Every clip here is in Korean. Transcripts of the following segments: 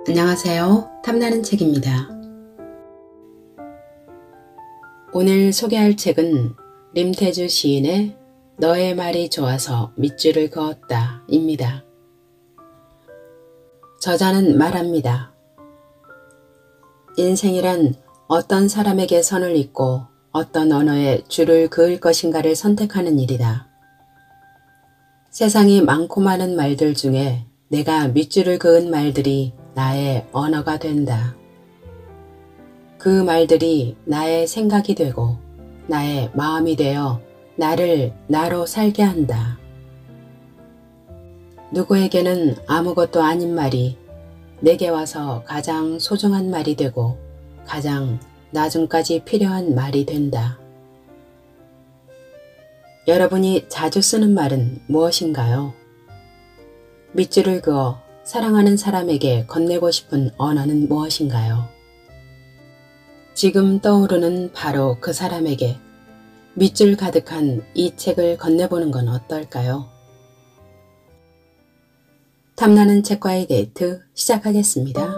안녕하세요. 탐나는 책입니다. 오늘 소개할 책은 림태주 시인의 너의 말이 좋아서 밑줄을 그었다 입니다. 저자는 말합니다. 인생이란 어떤 사람에게 선을 잇고 어떤 언어에 줄을 그을 것인가를 선택하는 일이다. 세상이 많고 많은 말들 중에 내가 밑줄을 그은 말들이 나의 언어가 된다. 그 말들이 나의 생각이 되고 나의 마음이 되어 나를 나로 살게 한다. 누구에게는 아무것도 아닌 말이 내게 와서 가장 소중한 말이 되고 가장 나중까지 필요한 말이 된다. 여러분이 자주 쓰는 말은 무엇인가요? 밑줄을 그어 사랑하는 사람에게 건네고 싶은 언어는 무엇인가요? 지금 떠오르는 바로 그 사람에게 밑줄 가득한 이 책을 건네보는 건 어떨까요? 탐나는 책과의 데이트 시작하겠습니다.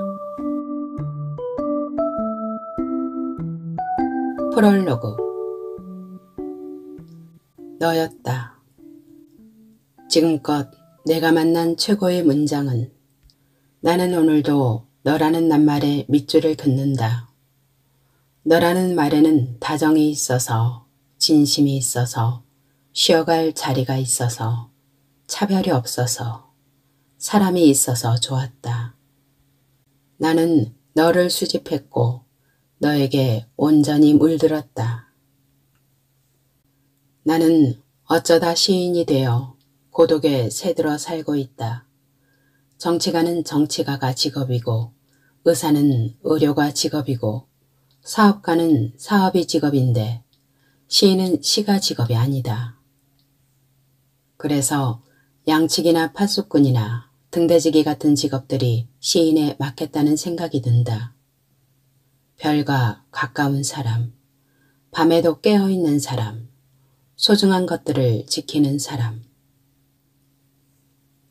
프롤로그. 너였다. 지금껏 내가 만난 최고의 문장은 나는 오늘도 너라는 낱말에 밑줄을 긋는다. 너라는 말에는 다정이 있어서, 진심이 있어서, 쉬어갈 자리가 있어서, 차별이 없어서, 사람이 있어서 좋았다. 나는 너를 수집했고 너에게 온전히 물들었다. 나는 어쩌다 시인이 되어 고독에 새들어 살고 있다. 정치가는 정치가가 직업이고 의사는 의료가 직업이고 사업가는 사업이 직업인데 시인은 시가 직업이 아니다. 그래서 양치기나 팥쑥꾼이나 등대지기 같은 직업들이 시인에 맞겠다는 생각이 든다. 별과 가까운 사람, 밤에도 깨어있는 사람, 소중한 것들을 지키는 사람.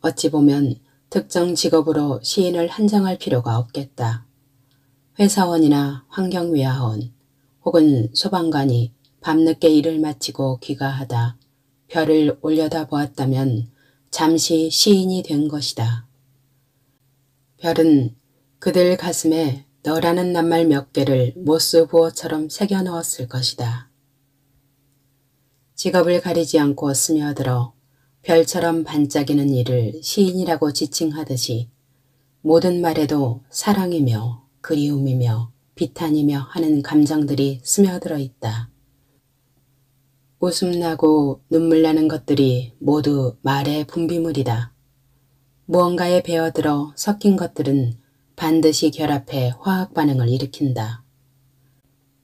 어찌 보면 특정 직업으로 시인을 한정할 필요가 없겠다. 회사원이나 환경위화원 혹은 소방관이 밤늦게 일을 마치고 귀가하다 별을 올려다 보았다면 잠시 시인이 된 것이다. 별은 그들 가슴에 너라는 낱말 몇 개를 모스 부호처럼 새겨 넣었을 것이다. 직업을 가리지 않고 스며들어 별처럼 반짝이는 일을 시인이라고 지칭하듯이 모든 말에도 사랑이며 그리움이며 비탄이며 하는 감정들이 스며들어 있다. 웃음 나고 눈물 나는 것들이 모두 말의 분비물이다. 무언가에 배어들어 섞인 것들은 반드시 결합해 화학 반응을 일으킨다.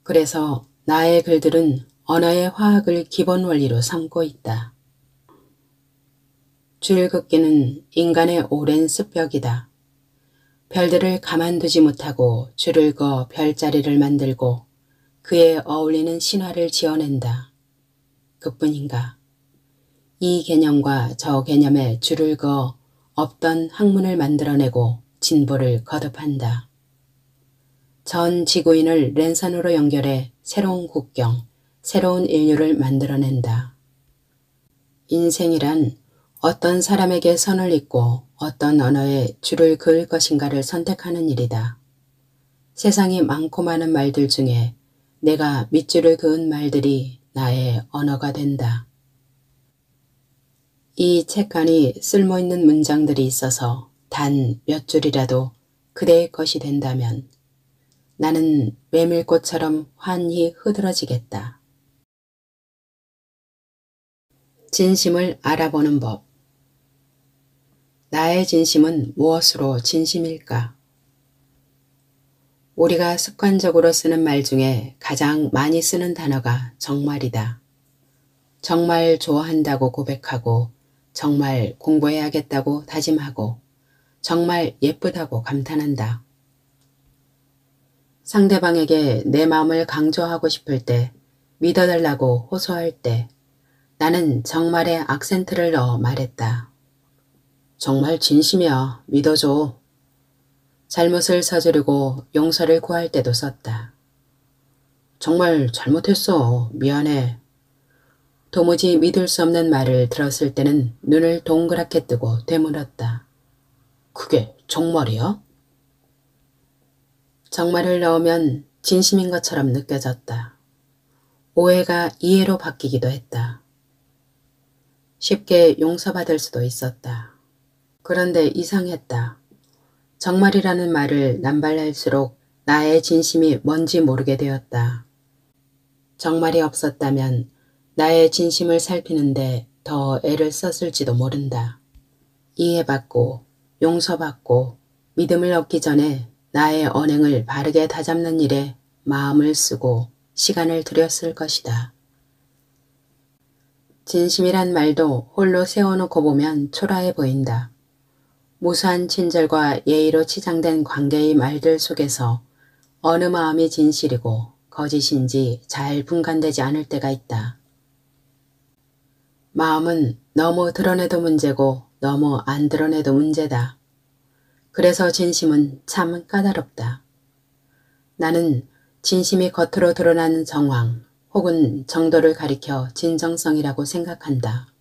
그래서 나의 글들은 언어의 화학을 기본 원리로 삼고 있다. 줄 긋기는 인간의 오랜 습벽이다. 별들을 가만두지 못하고 줄을 그어 별자리를 만들고 그에 어울리는 신화를 지어낸다. 그뿐인가? 이 개념과 저 개념에 줄을 그어 없던 학문을 만들어내고 진보를 거듭한다. 전 지구인을 랜선으로 연결해 새로운 국경, 새로운 인류를 만들어낸다. 인생이란 어떤 사람에게 선을 잇고 어떤 언어에 줄을 그을 것인가를 선택하는 일이다. 세상이 많고 많은 말들 중에 내가 밑줄을 그은 말들이 나의 언어가 된다. 이 책간이 쓸모있는 문장들이 있어서 단 몇 줄이라도 그대의 것이 된다면 나는 메밀꽃처럼 환히 흐드러지겠다. 진심을 알아보는 법. 나의 진심은 무엇으로 진심일까? 우리가 습관적으로 쓰는 말 중에 가장 많이 쓰는 단어가 정말이다. 정말 좋아한다고 고백하고 정말 공부해야겠다고 다짐하고 정말 예쁘다고 감탄한다. 상대방에게 내 마음을 강조하고 싶을 때, 믿어달라고 호소할 때 나는 정말의 악센트를 넣어 말했다. 정말 진심이야. 믿어줘. 잘못을 저지르고 용서를 구할 때도 썼다. 정말 잘못했어. 미안해. 도무지 믿을 수 없는 말을 들었을 때는 눈을 동그랗게 뜨고 되물었다. 그게 정말이야? 정말을 넣으면 진심인 것처럼 느껴졌다. 오해가 이해로 바뀌기도 했다. 쉽게 용서받을 수도 있었다. 그런데 이상했다. 정말이라는 말을 남발할수록 나의 진심이 뭔지 모르게 되었다. 정말이 없었다면 나의 진심을 살피는데 더 애를 썼을지도 모른다. 이해받고 용서받고 믿음을 얻기 전에 나의 언행을 바르게 다잡는 일에 마음을 쓰고 시간을 들였을 것이다. 진심이란 말도 홀로 세워놓고 보면 초라해 보인다. 무수한 친절과 예의로 치장된 관계의 말들 속에서 어느 마음이 진실이고 거짓인지 잘 분간되지 않을 때가 있다. 마음은 너무 드러내도 문제고 너무 안 드러내도 문제다. 그래서 진심은 참 까다롭다. 나는 진심이 겉으로 드러나는 정황 혹은 정도를 가리켜 진정성이라고 생각한다.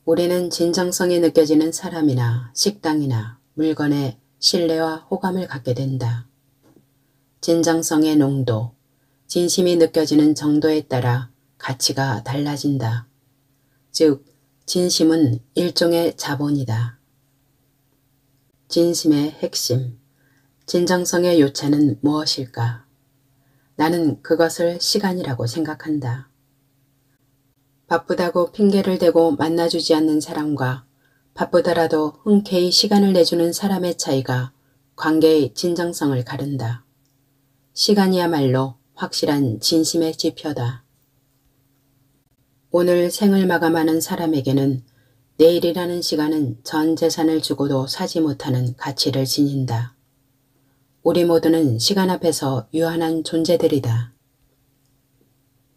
우리는 진정성이 느껴지는 사람이나 식당이나 물건에 신뢰와 호감을 갖게 된다. 진정성의 농도, 진심이 느껴지는 정도에 따라 가치가 달라진다. 즉, 진심은 일종의 자본이다. 진심의 핵심, 진정성의 요체는 무엇일까? 나는 그것을 시간이라고 생각한다. 바쁘다고 핑계를 대고 만나주지 않는 사람과 바쁘더라도 흔쾌히 시간을 내주는 사람의 차이가 관계의 진정성을 가른다. 시간이야말로 확실한 진심의 지표다. 오늘 생을 마감하는 사람에게는 내일이라는 시간은 전 재산을 주고도 사지 못하는 가치를 지닌다. 우리 모두는 시간 앞에서 유한한 존재들이다.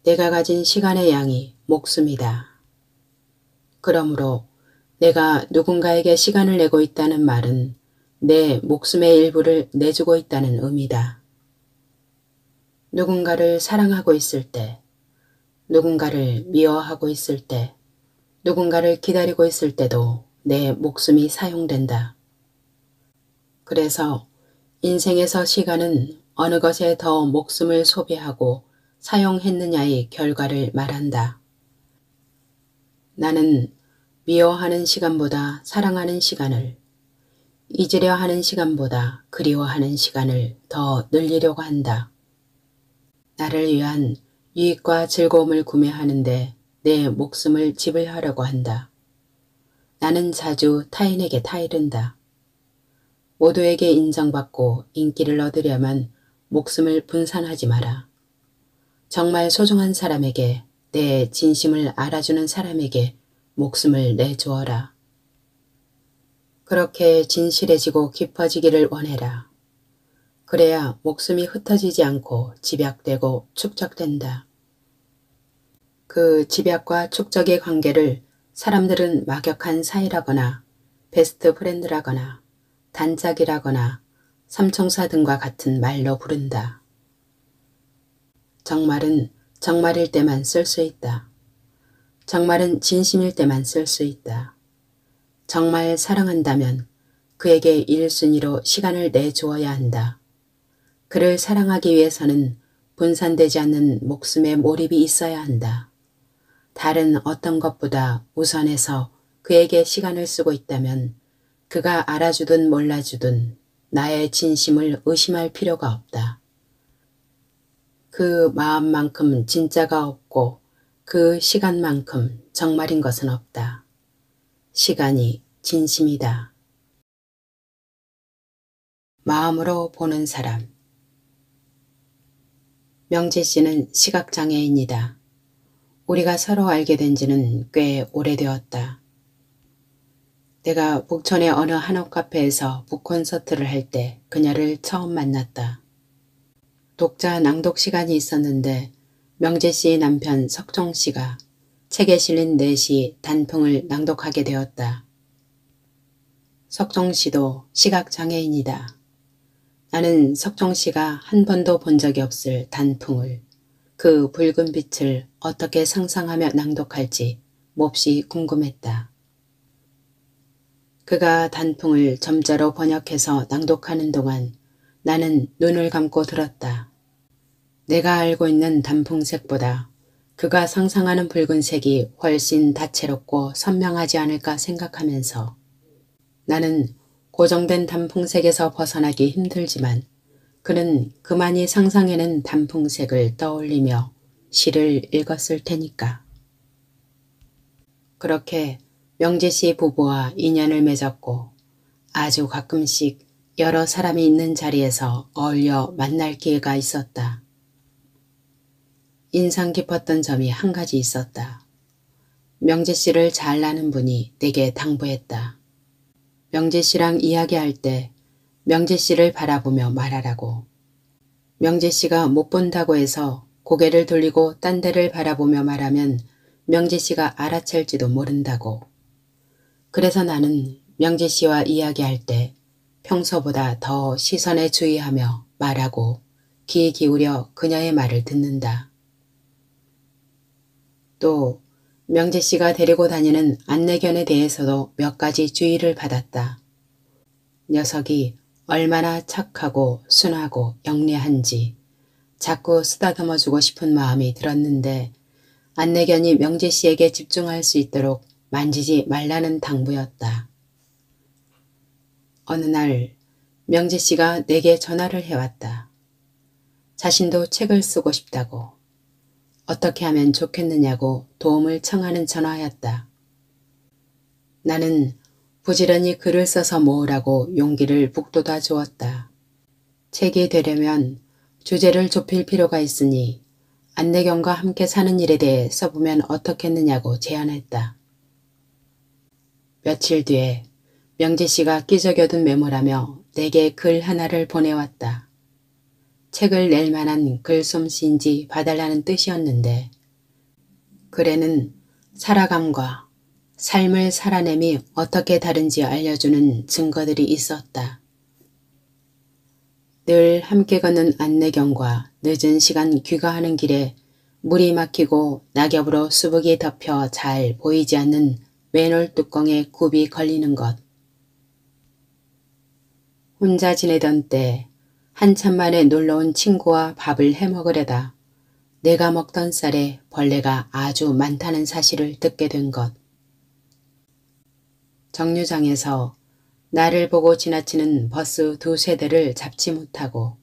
내가 가진 시간의 양이 목숨이다. 그러므로 내가 누군가에게 시간을 내고 있다는 말은 내 목숨의 일부를 내주고 있다는 의미다. 누군가를 사랑하고 있을 때, 누군가를 미워하고 있을 때, 누군가를 기다리고 있을 때도 내 목숨이 사용된다. 그래서 인생에서 시간은 어느 것에 더 목숨을 소비하고 사용했느냐의 결과를 말한다. 나는 미워하는 시간보다 사랑하는 시간을, 잊으려 하는 시간보다 그리워하는 시간을 더 늘리려고 한다. 나를 위한 유익과 즐거움을 구매하는데 내 목숨을 지불하려고 한다. 나는 자주 타인에게 타이른다. 모두에게 인정받고 인기를 얻으려면 목숨을 분산하지 마라. 정말 소중한 사람에게, 내 진심을 알아주는 사람에게 목숨을 내주어라. 그렇게 진실해지고 깊어지기를 원해라. 그래야 목숨이 흩어지지 않고 집약되고 축적된다. 그 집약과 축적의 관계를 사람들은 막역한 사이라거나 베스트 프렌드라거나 단짝이라거나 삼총사 등과 같은 말로 부른다. 정말은 정말일 때만 쓸 수 있다. 정말은 진심일 때만 쓸 수 있다. 정말 사랑한다면 그에게 1순위로 시간을 내주어야 한다. 그를 사랑하기 위해서는 분산되지 않는 목숨의 몰입이 있어야 한다. 다른 어떤 것보다 우선해서 그에게 시간을 쓰고 있다면 그가 알아주든 몰라주든 나의 진심을 의심할 필요가 없다. 그 마음만큼 진짜가 없고 그 시간만큼 정말인 것은 없다. 시간이 진심이다. 마음으로 보는 사람. 명재 씨는 시각장애인이다. 우리가 서로 알게 된 지는 꽤 오래되었다. 내가 북촌의 어느 한옥 카페에서 북콘서트를 할 때 그녀를 처음 만났다. 독자 낭독 시간이 있었는데 명재 씨의 남편 석종 씨가 책에 실린 내시 단풍을 낭독하게 되었다. 석종 씨도 시각장애인이다. 나는 석종 씨가 한 번도 본 적이 없을 단풍을, 그 붉은 빛을 어떻게 상상하며 낭독할지 몹시 궁금했다. 그가 단풍을 점자로 번역해서 낭독하는 동안 나는 눈을 감고 들었다. 내가 알고 있는 단풍색보다 그가 상상하는 붉은색이 훨씬 다채롭고 선명하지 않을까 생각하면서 나는 고정된 단풍색에서 벗어나기 힘들지만 그는 그만이 상상해낸 단풍색을 떠올리며 시를 읽었을 테니까. 그렇게 명재씨 부부와 인연을 맺었고 아주 가끔씩 여러 사람이 있는 자리에서 어울려 만날 기회가 있었다. 인상 깊었던 점이 한 가지 있었다. 명재씨를 잘 아는 분이 내게 당부했다. 명재씨랑 이야기할 때 명재씨를 바라보며 말하라고. 명재씨가 못 본다고 해서 고개를 돌리고 딴 데를 바라보며 말하면 명재씨가 알아챌지도 모른다고. 그래서 나는 명재씨와 이야기할 때 평소보다 더 시선에 주의하며 말하고 귀 기울여 그녀의 말을 듣는다. 또 명재씨가 데리고 다니는 안내견에 대해서도 몇 가지 주의를 받았다. 녀석이 얼마나 착하고 순하고 영리한지 자꾸 쓰다듬어주고 싶은 마음이 들었는데 안내견이 명재씨에게 집중할 수 있도록 만지지 말라는 당부였다. 어느 날 명재씨가 내게 전화를 해왔다. 자신도 책을 쓰고 싶다고. 어떻게 하면 좋겠느냐고 도움을 청하는 전화였다. 나는 부지런히 글을 써서 모으라고 용기를 북돋아 주었다. 책이 되려면 주제를 좁힐 필요가 있으니 안내견과 함께 사는 일에 대해 써보면 어떻겠느냐고 제안했다. 며칠 뒤에 명재씨가 끼적여둔 메모라며 내게 글 하나를 보내왔다. 책을 낼 만한 글솜씨인지 봐달라는 뜻이었는데 글에는 살아감과 삶을 살아냄이 어떻게 다른지 알려주는 증거들이 있었다. 늘 함께 걷는 안내견과 늦은 시간 귀가하는 길에 물이 막히고 낙엽으로 수북이 덮여 잘 보이지 않는 맨홀 뚜껑에 굽이 걸리는 것. 혼자 지내던 때 한참 만에 놀러온 친구와 밥을 해먹으려다 내가 먹던 쌀에 벌레가 아주 많다는 사실을 듣게 된 것. 정류장에서 나를 보고 지나치는 버스 두세 대를 잡지 못하고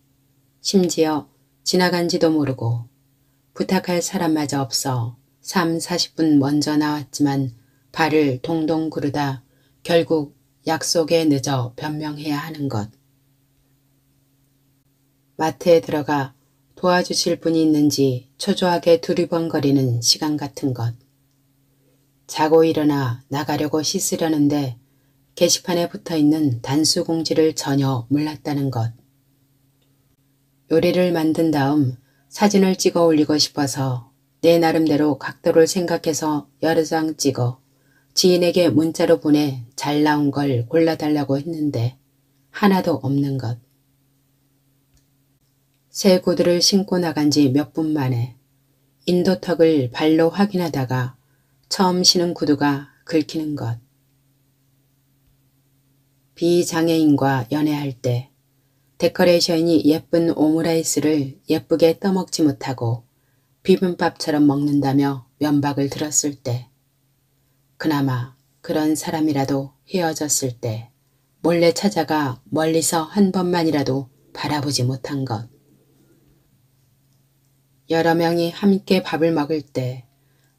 심지어 지나간지도 모르고 부탁할 사람마저 없어 3, 40분 먼저 나왔지만 발을 동동 구르다 결국 약속에 늦어 변명해야 하는 것. 마트에 들어가 도와주실 분이 있는지 초조하게 두리번거리는 시간 같은 것. 자고 일어나 나가려고 씻으려는데 게시판에 붙어있는 단수공지를 전혀 몰랐다는 것. 요리를 만든 다음 사진을 찍어 올리고 싶어서 내 나름대로 각도를 생각해서 여러 장 찍어 지인에게 문자로 보내 잘 나온 걸 골라달라고 했는데 하나도 없는 것. 새 구두를 신고 나간 지 몇 분 만에 인도턱을 발로 확인하다가 처음 신은 구두가 긁히는 것. 비장애인과 연애할 때 데코레이션이 예쁜 오므라이스를 예쁘게 떠먹지 못하고 비빔밥처럼 먹는다며 면박을 들었을 때, 그나마 그런 사람이라도 헤어졌을 때 몰래 찾아가 멀리서 한 번만이라도 바라보지 못한 것. 여러 명이 함께 밥을 먹을 때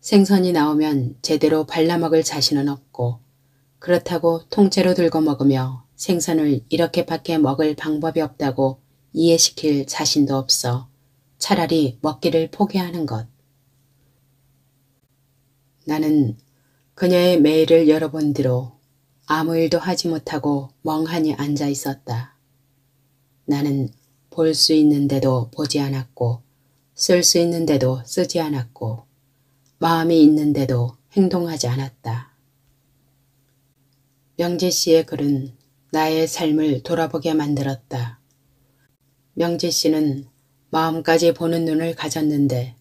생선이 나오면 제대로 발라먹을 자신은 없고 그렇다고 통째로 들고 먹으며 생선을 이렇게밖에 먹을 방법이 없다고 이해시킬 자신도 없어 차라리 먹기를 포기하는 것. 나는 그녀의 메일을 열어본 뒤로 아무 일도 하지 못하고 멍하니 앉아 있었다. 나는 볼 수 있는데도 보지 않았고 쓸 수 있는데도 쓰지 않았고 마음이 있는데도 행동하지 않았다. 명재 씨의 글은 나의 삶을 돌아보게 만들었다. 명지 씨는 마음까지 보는 눈을 가졌는데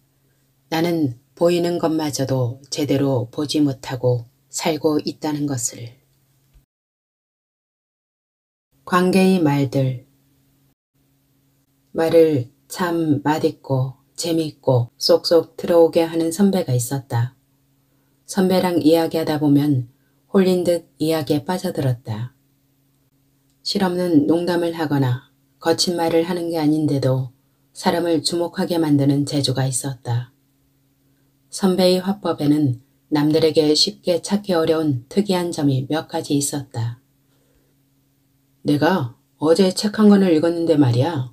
나는 보이는 것마저도 제대로 보지 못하고 살고 있다는 것을. 관계의 말들. 말을 참 맛있고 재미있고 쏙쏙 들어오게 하는 선배가 있었다. 선배랑 이야기하다 보면 홀린 듯 이야기에 빠져들었다. 실없는 농담을 하거나 거친 말을 하는 게 아닌데도 사람을 주목하게 만드는 재주가 있었다. 선배의 화법에는 남들에게 쉽게 찾기 어려운 특이한 점이 몇 가지 있었다. 내가 어제 책 한 권을 읽었는데 말이야.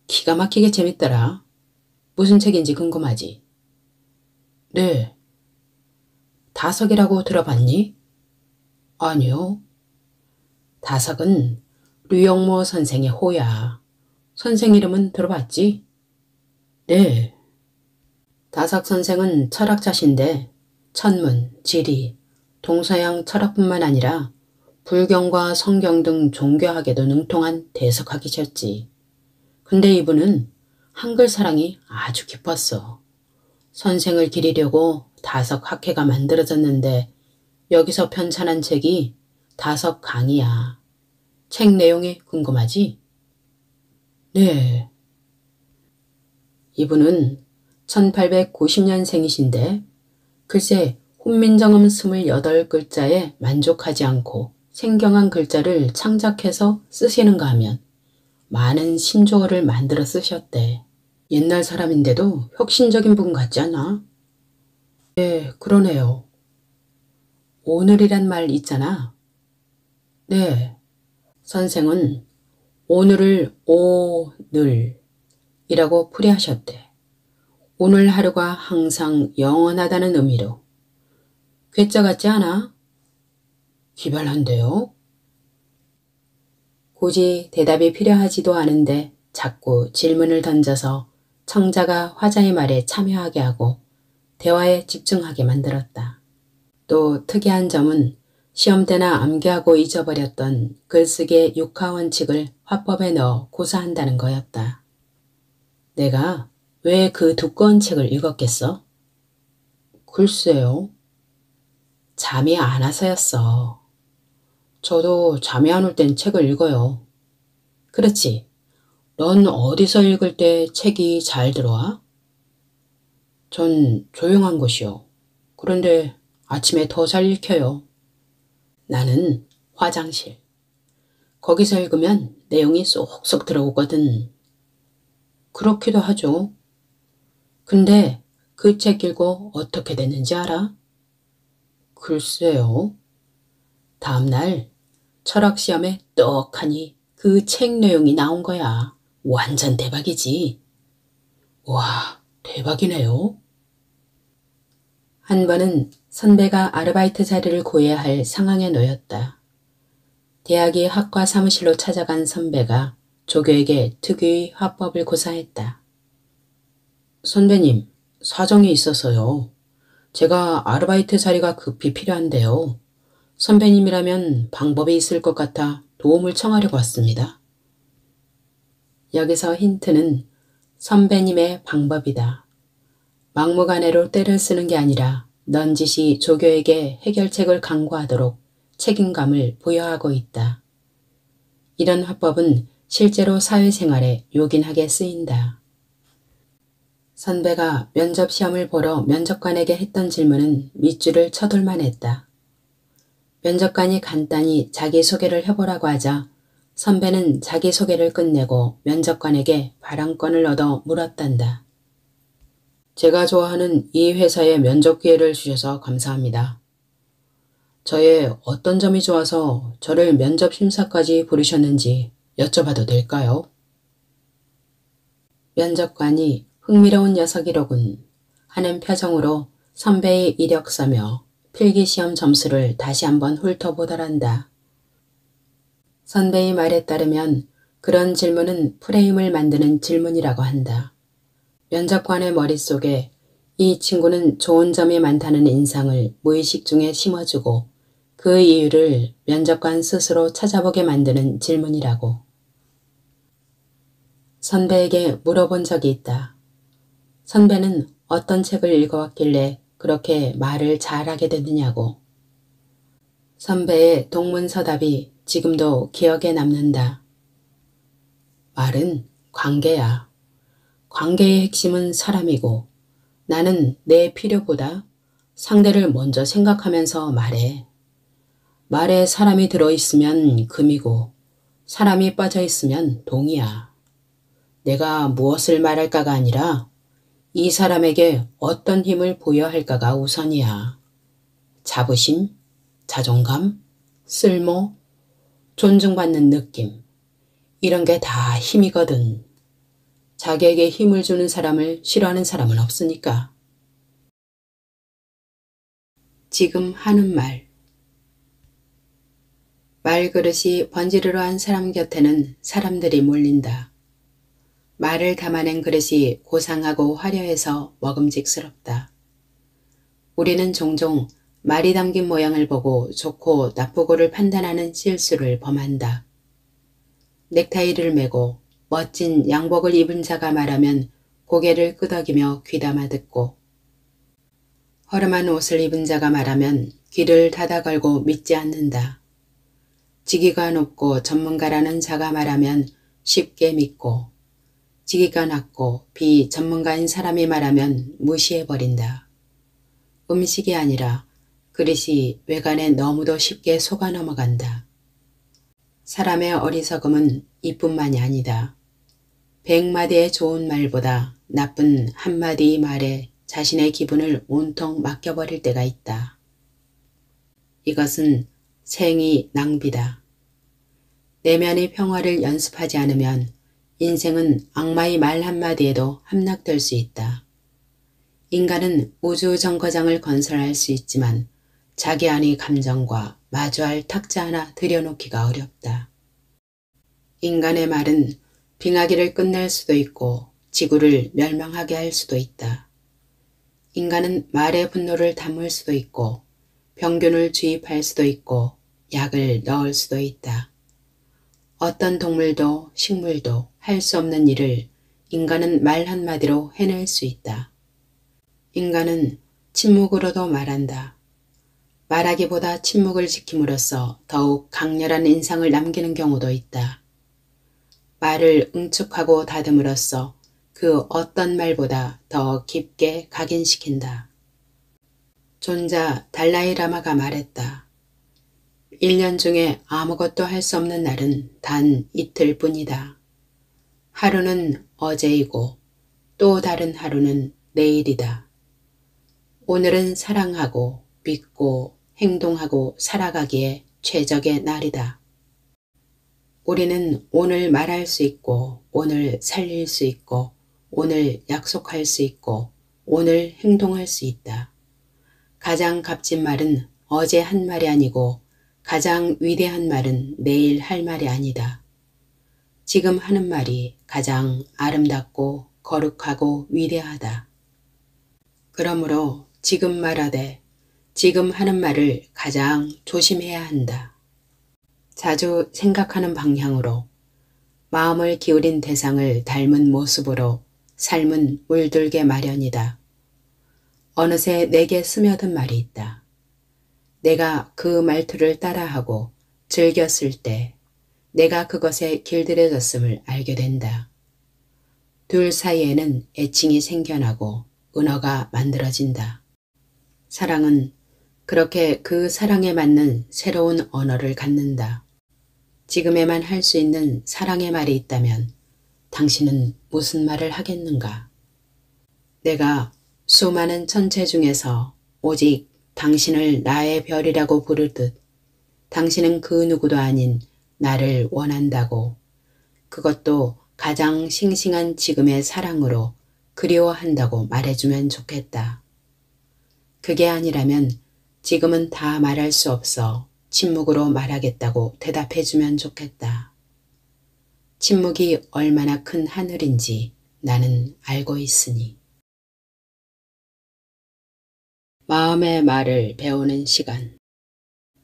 기가 막히게 재밌더라. 무슨 책인지 궁금하지? 네. 다석이라고 들어봤니? 아니요. 다석은 류영모 선생의 호야. 선생 이름은 들어봤지? 네. 다석 선생은 철학자신데 천문, 지리, 동서양 철학뿐만 아니라 불경과 성경 등 종교학에도 능통한 대석학이셨지. 근데 이분은 한글 사랑이 아주 깊었어. 선생을 기리려고 다석 학회가 만들어졌는데 여기서 편찬한 책이 다석 강이야. 책 내용이 궁금하지? 네. 이분은 1890년생이신데 글쎄 훈민정음 28글자에 만족하지 않고 생경한 글자를 창작해서 쓰시는가 하면 많은 신조어를 만들어 쓰셨대. 옛날 사람인데도 혁신적인 분 같지 않아? 네, 그러네요. 오늘이란 말 있잖아. 네. 선생은 오늘을 오늘이라고 풀이하셨대. 오늘 하루가 항상 영원하다는 의미로. 괴짜 같지 않아? 기발한데요? 굳이 대답이 필요하지도 않은데 자꾸 질문을 던져서 청자가 화자의 말에 참여하게 하고 대화에 집중하게 만들었다. 또 특이한 점은 시험 때나 암기하고 잊어버렸던 글쓰기의 육하원칙을 화법에 넣어 고사한다는 거였다. 내가 왜 그 두꺼운 책을 읽었겠어? 글쎄요. 잠이 안 와서였어. 저도 잠이 안 올 땐 책을 읽어요. 그렇지. 넌 어디서 읽을 때 책이 잘 들어와? 전 조용한 곳이요. 그런데 아침에 더 잘 읽혀요. 나는 화장실. 거기서 읽으면 내용이 쏙쏙 들어오거든. 그렇기도 하죠. 근데 그 책 읽고 어떻게 됐는지 알아? 글쎄요. 다음날 철학시험에 떡하니 그 책 내용이 나온 거야. 완전 대박이지. 와, 대박이네요. 한 번은 선배가 아르바이트 자리를 구해야 할 상황에 놓였다. 대학이 학과 사무실로 찾아간 선배가 조교에게 특유의 화법을 고사했다. 선배님, 사정이 있어서요. 제가 아르바이트 자리가 급히 필요한데요. 선배님이라면 방법이 있을 것 같아 도움을 청하려고 왔습니다. 여기서 힌트는 선배님의 방법이다. 막무가내로 때를 쓰는 게 아니라 넌지시 조교에게 해결책을 강구하도록 책임감을 부여하고 있다. 이런 화법은 실제로 사회생활에 요긴하게 쓰인다. 선배가 면접시험을 보러 면접관에게 했던 질문은 밑줄을 쳐돌만 했다. 면접관이 간단히 자기소개를 해보라고 하자 선배는 자기소개를 끝내고 면접관에게 발언권을 얻어 물었단다. 제가 좋아하는 이 회사에 면접 기회를 주셔서 감사합니다. 저의 어떤 점이 좋아서 저를 면접 심사까지 부르셨는지 여쭤봐도 될까요? 면접관이 흥미로운 녀석이로군 하는 표정으로 선배의 이력서며 필기시험 점수를 다시 한번 훑어보더란다. 선배의 말에 따르면 그런 질문은 프레임을 만드는 질문이라고 한다. 면접관의 머릿속에 이 친구는 좋은 점이 많다는 인상을 무의식 중에 심어주고 그 그 이유를 면접관 스스로 찾아보게 만드는 질문이라고. 선배에게 물어본 적이 있다. 선배는 어떤 책을 읽어왔길래 그렇게 말을 잘하게 됐느냐고. 선배의 동문서답이 지금도 기억에 남는다. 말은 관계야. 관계의 핵심은 사람이고 나는 내 필요보다 상대를 먼저 생각하면서 말해. 말에 사람이 들어있으면 금이고 사람이 빠져있으면 동이야. 내가 무엇을 말할까가 아니라 이 사람에게 어떤 힘을 부여야 할까가 우선이야. 자부심, 자존감, 쓸모, 존중받는 느낌. 이런 게 다 힘이거든. 자기에게 힘을 주는 사람을 싫어하는 사람은 없으니까. 지금 하는 말. 말그릇이 번지르르 한 사람 곁에는 사람들이 몰린다. 말을 담아낸 그릇이 고상하고 화려해서 먹음직스럽다. 우리는 종종 말이 담긴 모양을 보고 좋고 나쁘고를 판단하는 실수를 범한다. 넥타이를 매고 멋진 양복을 입은 자가 말하면 고개를 끄덕이며 귀담아 듣고 허름한 옷을 입은 자가 말하면 귀를 닫아 걸고 믿지 않는다. 직위가 높고 전문가라는 자가 말하면 쉽게 믿고 직위가 낮고 비전문가인 사람이 말하면 무시해버린다. 음식이 아니라 그릇이 외관에 너무도 쉽게 속아 넘어간다. 사람의 어리석음은 이뿐만이 아니다. 100마디의 좋은 말보다 나쁜 한마디 말에 자신의 기분을 온통 맡겨버릴 때가 있다. 이것은 생이 낭비다. 내면의 평화를 연습하지 않으면 인생은 악마의 말 한마디에도 함락될 수 있다. 인간은 우주 정거장을 건설할 수 있지만 자기 안의 감정과 마주할 탁자 하나 들여놓기가 어렵다. 인간의 말은 빙하기를 끝낼 수도 있고 지구를 멸망하게 할 수도 있다. 인간은 말의 분노를 담을 수도 있고 병균을 주입할 수도 있고 약을 넣을 수도 있다. 어떤 동물도 식물도 할 수 없는 일을 인간은 말 한마디로 해낼 수 있다. 인간은 침묵으로도 말한다. 말하기보다 침묵을 지킴으로써 더욱 강렬한 인상을 남기는 경우도 있다. 말을 응축하고 다듬으로써 그 어떤 말보다 더 깊게 각인시킨다. 존자 달라이라마가 말했다. 1년 중에 아무것도 할 수 없는 날은 단 이틀 뿐이다. 하루는 어제이고 또 다른 하루는 내일이다. 오늘은 사랑하고 믿고 행동하고 살아가기에 최적의 날이다. 우리는 오늘 말할 수 있고 오늘 살릴 수 있고 오늘 약속할 수 있고 오늘 행동할 수 있다. 가장 값진 말은 어제 한 말이 아니고 가장 위대한 말은 내일 할 말이 아니다. 지금 하는 말이 가장 아름답고 거룩하고 위대하다. 그러므로 지금 말하되 지금 하는 말을 가장 조심해야 한다. 자주 생각하는 방향으로 마음을 기울인 대상을 닮은 모습으로 삶은 물들게 마련이다. 어느새 내게 스며든 말이 있다. 내가 그 말투를 따라하고 즐겼을 때 내가 그것에 길들여졌음을 알게 된다. 둘 사이에는 애칭이 생겨나고 은어가 만들어진다. 사랑은 그렇게 그 사랑에 맞는 새로운 언어를 갖는다. 지금에만 할 수 있는 사랑의 말이 있다면 당신은 무슨 말을 하겠는가? 내가 수많은 천체 중에서 오직 당신을 나의 별이라고 부르듯 당신은 그 누구도 아닌 나를 원한다고, 그것도 가장 싱싱한 지금의 사랑으로 그리워한다고 말해주면 좋겠다. 그게 아니라면 지금은 다 말할 수 없어 침묵으로 말하겠다고 대답해주면 좋겠다. 침묵이 얼마나 큰 하늘인지 나는 알고 있으니. 마음의 말을 배우는 시간.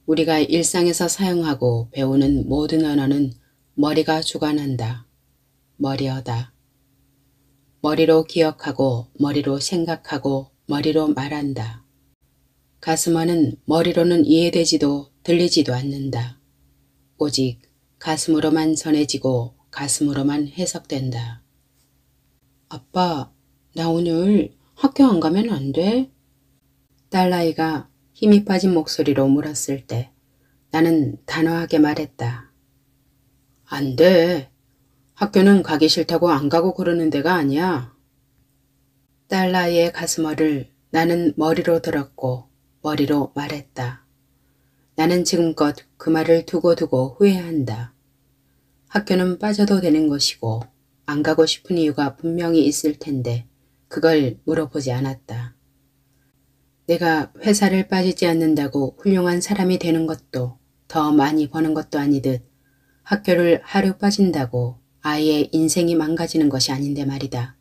우리가 일상에서 사용하고 배우는 모든 언어는 머리가 주관한다. 머리어다. 머리로 기억하고 머리로 생각하고 머리로 말한다. 가슴어는 머리로는 이해되지도 들리지도 않는다. 오직 가슴으로만 전해지고 가슴으로만 해석된다. 아빠, 나 오늘 학교 안 가면 안 돼? 딸아이가 힘이 빠진 목소리로 물었을 때 나는 단호하게 말했다. 안 돼. 학교는 가기 싫다고 안 가고 그러는 데가 아니야. 딸아이의 가슴어를 나는 머리로 들었고 머리로 말했다. 나는 지금껏 그 말을 두고두고 후회한다. 학교는 빠져도 되는 것이고 안 가고 싶은 이유가 분명히 있을 텐데 그걸 물어보지 않았다. 내가 회사를 빠지지 않는다고 훌륭한 사람이 되는 것도 더 많이 버는 것도 아니듯 학교를 하루 빠진다고 아이의 인생이 망가지는 것이 아닌데 말이다.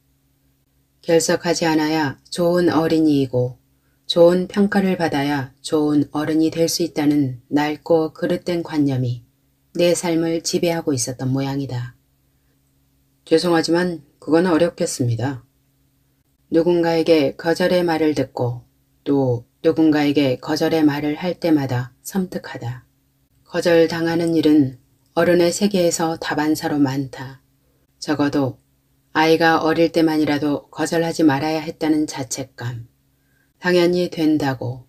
결석하지 않아야 좋은 어린이이고 좋은 평가를 받아야 좋은 어른이 될 수 있다는 낡고 그릇된 관념이 내 삶을 지배하고 있었던 모양이다. 죄송하지만 그건 어렵겠습니다. 누군가에게 거절의 말을 듣고 또 누군가에게 거절의 말을 할 때마다 섬뜩하다. 거절당하는 일은 어른의 세계에서 다반사로 많다. 적어도 아이가 어릴 때만이라도 거절하지 말아야 했다는 자책감. 당연히 된다고,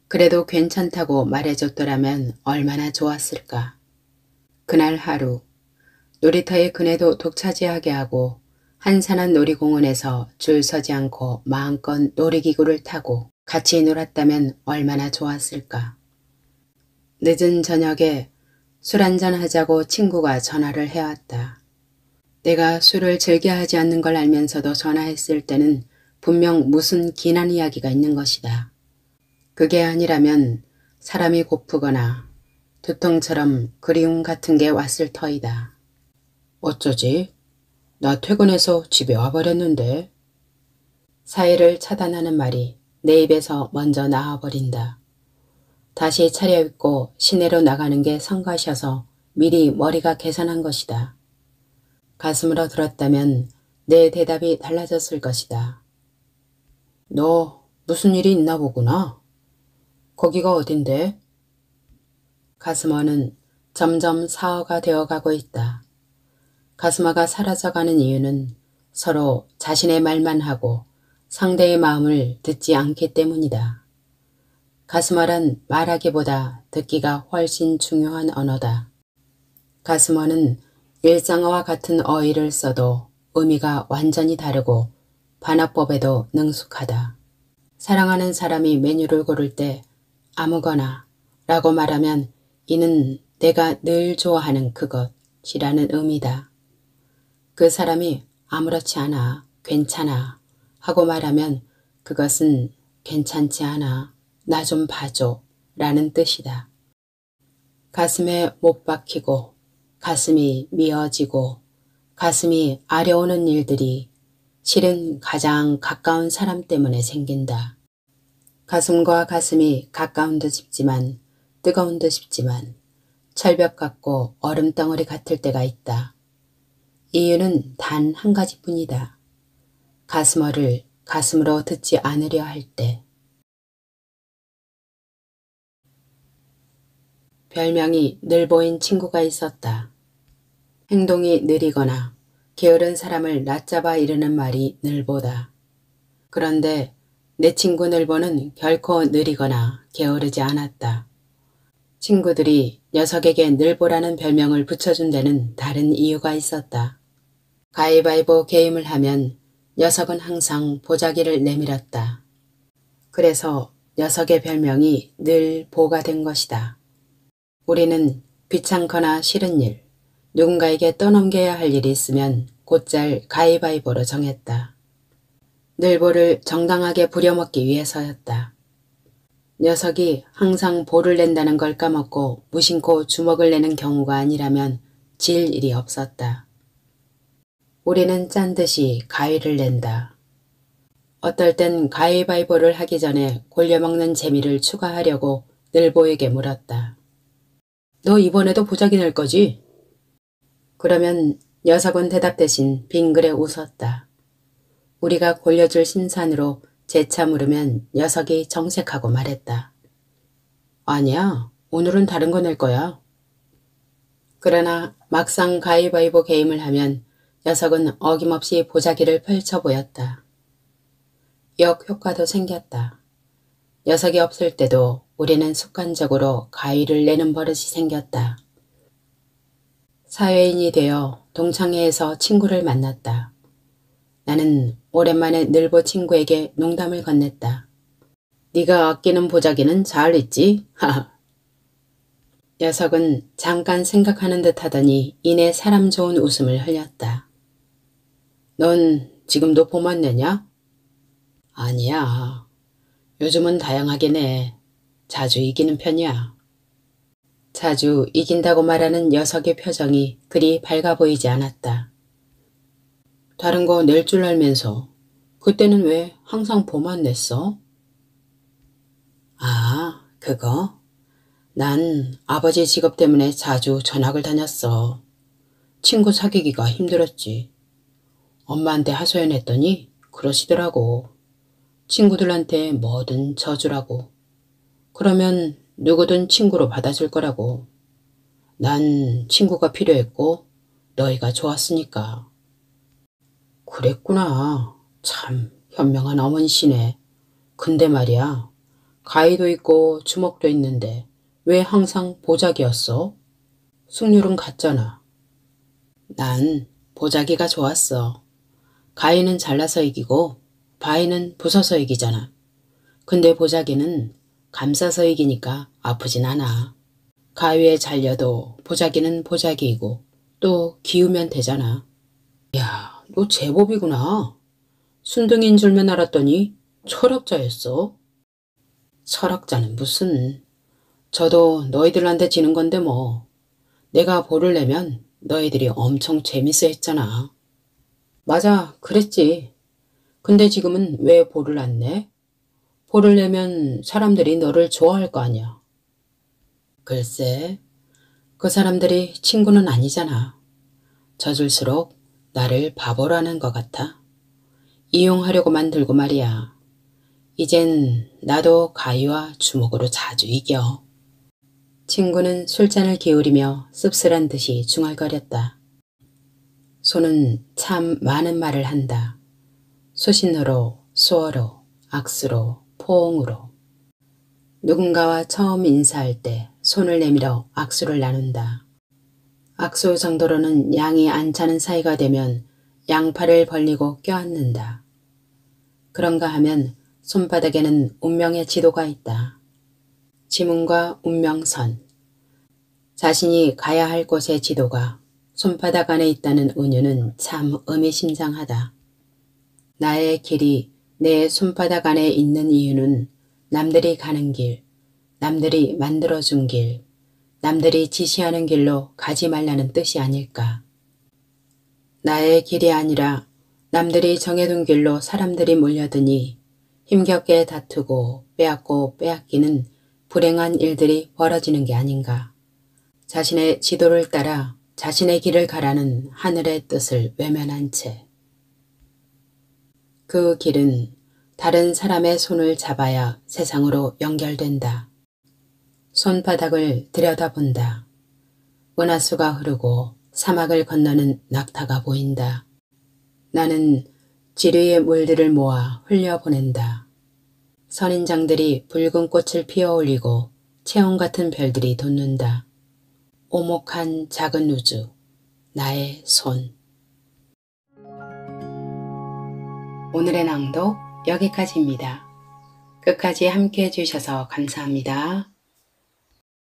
그래도 괜찮다고 말해줬더라면 얼마나 좋았을까. 그날 하루 놀이터의 그네도 독차지하게 하고 한산한 놀이공원에서 줄 서지 않고 마음껏 놀이기구를 타고 같이 놀았다면 얼마나 좋았을까. 늦은 저녁에 술 한잔 하자고 친구가 전화를 해왔다. 내가 술을 즐겨 하지 않는 걸 알면서도 전화했을 때는 분명 무슨 기난 이야기가 있는 것이다. 그게 아니라면 사람이 고프거나 두통처럼 그리움 같은 게 왔을 터이다. 어쩌지? 나 퇴근해서 집에 와버렸는데. 사이를 차단하는 말이 내 입에서 먼저 나와버린다. 다시 차려입고 시내로 나가는 게 성가셔서 미리 머리가 계산한 것이다. 가슴으로 들었다면 내 대답이 달라졌을 것이다. 너 무슨 일이 있나 보구나. 거기가 어딘데? 가슴어는 점점 사어가 되어가고 있다. 가슴어가 사라져가는 이유는 서로 자신의 말만 하고 상대의 마음을 듣지 않기 때문이다. 가슴어란 말하기보다 듣기가 훨씬 중요한 언어다. 가슴어는 일상어와 같은 어휘를 써도 의미가 완전히 다르고 반어법에도 능숙하다. 사랑하는 사람이 메뉴를 고를 때 아무거나 라고 말하면 이는 내가 늘 좋아하는 그것이라는 의미다. 그 사람이 아무렇지 않아, 괜찮아 하고 말하면 그것은 괜찮지 않아, 나 좀 봐줘 라는 뜻이다. 가슴에 못 박히고 가슴이 미어지고 가슴이 아려오는 일들이 실은 가장 가까운 사람 때문에 생긴다. 가슴과 가슴이 가까운 듯 싶지만 뜨거운 듯 싶지만 철벽 같고 얼음덩어리 같을 때가 있다. 이유는 단 한 가지뿐이다. 가슴어를 가슴으로 듣지 않으려 할 때. 별명이 늘보인 친구가 있었다. 행동이 느리거나 게으른 사람을 낮잡아 이르는 말이 늘보다. 그런데 내 친구 늘보는 결코 느리거나 게으르지 않았다. 친구들이 녀석에게 늘보라는 별명을 붙여준 데는 다른 이유가 있었다. 가위바위보 게임을 하면 녀석은 항상 보자기를 내밀었다. 그래서 녀석의 별명이 늘보가 된 것이다. 우리는 귀찮거나 싫은 일, 누군가에게 떠넘겨야 할 일이 있으면 곧잘 가위바위보로 정했다. 늘보를 정당하게 부려먹기 위해서였다. 녀석이 항상 보를 낸다는 걸 까먹고 무심코 주먹을 내는 경우가 아니라면 질 일이 없었다. 우리는 짠 듯이 가위를 낸다. 어떨 땐 가위바위보를 하기 전에 골려먹는 재미를 추가하려고 늘보에게 물었다. 너 이번에도 보자기 낼 거지? 그러면 녀석은 대답 대신 빙그레 웃었다. 우리가 골려줄 심산으로 재차 물으면 녀석이 정색하고 말했다. 아니야, 오늘은 다른 거 낼 거야. 그러나 막상 가위바위보 게임을 하면 녀석은 어김없이 보자기를 펼쳐 보였다. 역효과도 생겼다. 녀석이 없을 때도 우리는 습관적으로 가위를 내는 버릇이 생겼다. 사회인이 되어 동창회에서 친구를 만났다. 나는 오랜만에 늘보 친구에게 농담을 건넸다. 네가 아끼는 보자기는 잘 있지? 하하. 녀석은 잠깐 생각하는 듯 하더니 이내 사람 좋은 웃음을 흘렸다. 넌 지금도 봄만 내냐? 아니야. 요즘은 다양하게 내. 자주 이기는 편이야. 자주 이긴다고 말하는 녀석의 표정이 그리 밝아 보이지 않았다. 다른 거 낼 줄 알면서 그때는 왜 항상 봄만 냈어? 아, 그거? 난 아버지 직업 때문에 자주 전학을 다녔어. 친구 사귀기가 힘들었지. 엄마한테 하소연했더니 그러시더라고. 친구들한테 뭐든 져주라고. 그러면 누구든 친구로 받아줄 거라고. 난 친구가 필요했고 너희가 좋았으니까. 그랬구나. 참 현명한 어머니시네. 근데 말이야. 가위도 있고 주먹도 있는데 왜 항상 보자기였어? 승률은 같잖아. 난 보자기가 좋았어. 가위는 잘라서 이기고 바위는 부서서 이기잖아. 근데 보자기는 감싸서 이기니까 아프진 않아. 가위에 잘려도 보자기는 보자기이고 또 기우면 되잖아. 야, 너 제법이구나. 순둥이인 줄만 알았더니 철학자였어. 철학자는 무슨. 저도 너희들한테 지는 건데 뭐. 내가 볼을 내면 너희들이 엄청 재밌어 했잖아. 맞아, 그랬지. 근데 지금은 왜 볼을 안 내? 볼을 내면 사람들이 너를 좋아할 거 아니야. 글쎄, 그 사람들이 친구는 아니잖아. 져줄수록 나를 바보로 하는 것 같아. 이용하려고만 들고 말이야. 이젠 나도 가위와 주먹으로 자주 이겨. 친구는 술잔을 기울이며 씁쓸한 듯이 중얼거렸다. 손은 참 많은 말을 한다. 수신호로, 수어로, 악수로, 포옹으로. 누군가와 처음 인사할 때 손을 내밀어 악수를 나눈다. 악수 정도로는 양이 안 차는 사이가 되면 양팔을 벌리고 껴안는다. 그런가 하면 손바닥에는 운명의 지도가 있다. 지문과 운명선. 자신이 가야 할 곳의 지도가 손바닥 안에 있다는 은유는 참 의미심장하다. 나의 길이 내 손바닥 안에 있는 이유는 남들이 가는 길, 남들이 만들어준 길, 남들이 지시하는 길로 가지 말라는 뜻이 아닐까. 나의 길이 아니라 남들이 정해둔 길로 사람들이 몰려드니 힘겹게 다투고 빼앗고 빼앗기는 불행한 일들이 벌어지는 게 아닌가. 자신의 지도를 따라 자신의 길을 가라는 하늘의 뜻을 외면한 채. 그 길은 다른 사람의 손을 잡아야 세상으로 연결된다. 손바닥을 들여다본다. 은하수가 흐르고 사막을 건너는 낙타가 보인다. 나는 지류의 물들을 모아 흘려보낸다. 선인장들이 붉은 꽃을 피어올리고 체온 같은 별들이 돋는다. 오목한 작은 우주, 나의 손. 오늘의 낭독 여기까지입니다. 끝까지 함께 해주셔서 감사합니다.